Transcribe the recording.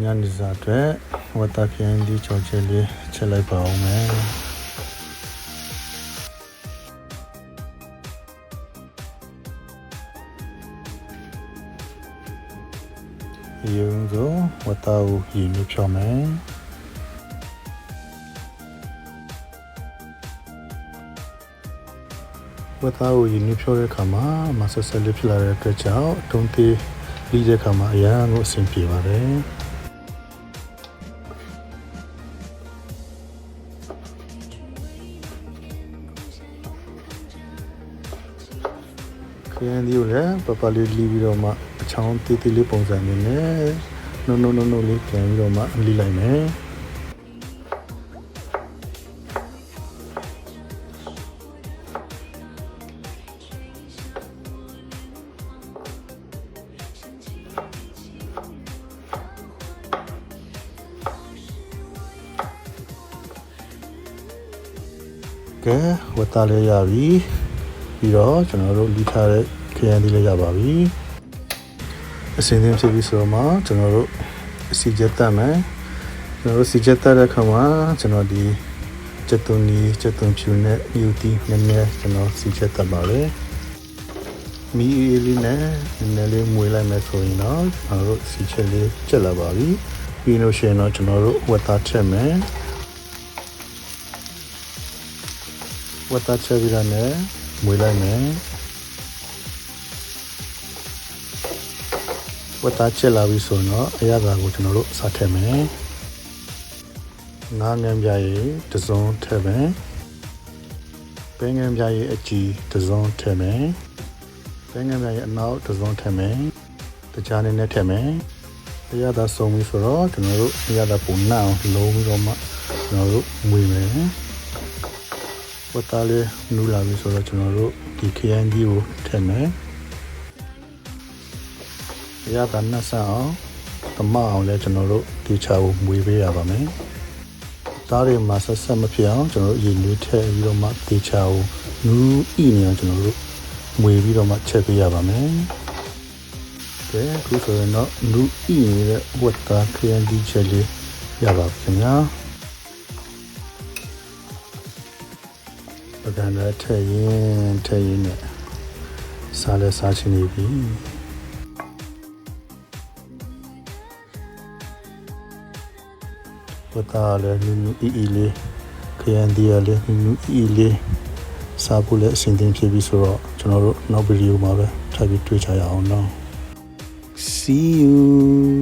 ညနေစာအတွက်ဝတ်တာခင်းဒီချောချဲလေးချက်လိုက်ပါအောင်မယ်ရုံဆိုဝတ်တာကိုရည်ညွှန်းဖြောင်းမယ်ဝတ်သားကိုရည်ညွှန်းဖြောတဲ့အခါမှာမဆက်ဆက်လေးဖြစ်လာတဲ့အတွက်ကြောင့်တုံးသေးပြီးတဲ့အခါမှာအရာကိုအဆင်ပြေပါတယ်ခရမ်းဒီကိုလည်းပပလေးလီးပြီးတော့မှအချောင်းတေးသေးလေးပုံစံနေနဲ့နိုးလေးပြန်ပြီးတော့မှလီးလိုက်မယ်ကဲဝတ်သားလေးရပြီပြီးတော့ကျွန်တော်တို့လီးထားတဲ့ခရမ်းသီးလေးရပါပြီအစင်းသင်းဖြစ်ပြီဆိုတော့မှကျွန်တော်တို့စီချက်တက်မယ်ကျွန်တော်တို့စီချက်တက်တဲ့အခါမှာကျွန်တော်ဒီချက်သွန်ဖြူနဲ့မြူတီနည်းနည်းကျွန်တော်စီချက်တက်ပါလေမီအေးလေးနဲ့နည်းနည်းလေးမွေးလိုက်မယ်ဆိုရင်တော့ကျွန်တော်တို့စီချက်လေးချက်လာပါပြီပြီးလို့ရှိရင်တော့ကျွန်တော်တို့ဝတ်သားချက်မယ်ဝတ်သားချက်ပြီးတော့လည်းမွေးလိုက်မယ်ဝတ်သားချက်လာပြီဆိုတော့အရသာကိုကျွန်တော်တို့စားထည့်မယ်ငါးငန်းပြားရည်တစ်စုံထည့်မယ်ပဲငန်းပြားရည်အကြီးတစ်စုံထည့်မယ်ပဲငန်းပြားရည်အနောက်တစ်စုံထည့်မယ်တခြားနည်းနဲ့ထည့်မယ်အရသာစုံပြီဆိုတော့ကျွန်တော်တို့အရသာပုံနှောင်းလုံးပြီးတော့မှကျွန်တော်တို့မွေးမယ်ဝတ်သားလေးနူးလာပြီဆိုတော့ကျွန်တော်တို့ဒီခရမ်းကြီးကိုထည့်မယ်ရတာနဲ့ဆန်းအောင်တမအောင်လဲကျွန်တော်တို့ဒီချာကိုမွေးပေးရပါမယ်သားတွေမှာဆက်ဆက်မဖြစ်အောင်ကျွန်တော်တို့ရေနွေးထည့်ပြီးတော့မှဒီချာကိုနူးဣနေအောင်ကျွန်တော်တို့မွေးပြီးတော့မှချက်ပေးရပါမယ်ကဲအခုဆိုရင်တော့နူးဣနေတဲ့ဝတ်သားခရမ်းကြီးချက်လေးရပါပြီခင်ဗျာပကံလည်းထည့်ရင်နဲ့စားလဲစားချင်နေပြီဝတ်သားလည်းနူးလေးခရမ်းဒီလည်းနူးလေးစားဖို့လည်းအဆင်သင့်ဖြစ်ပြီဆိုတော့ကျွန်တော်တို့နောက်ဗီဒီယိုမှာပဲထပ်ပြီးတွေ့ကြရအောင်နော် See you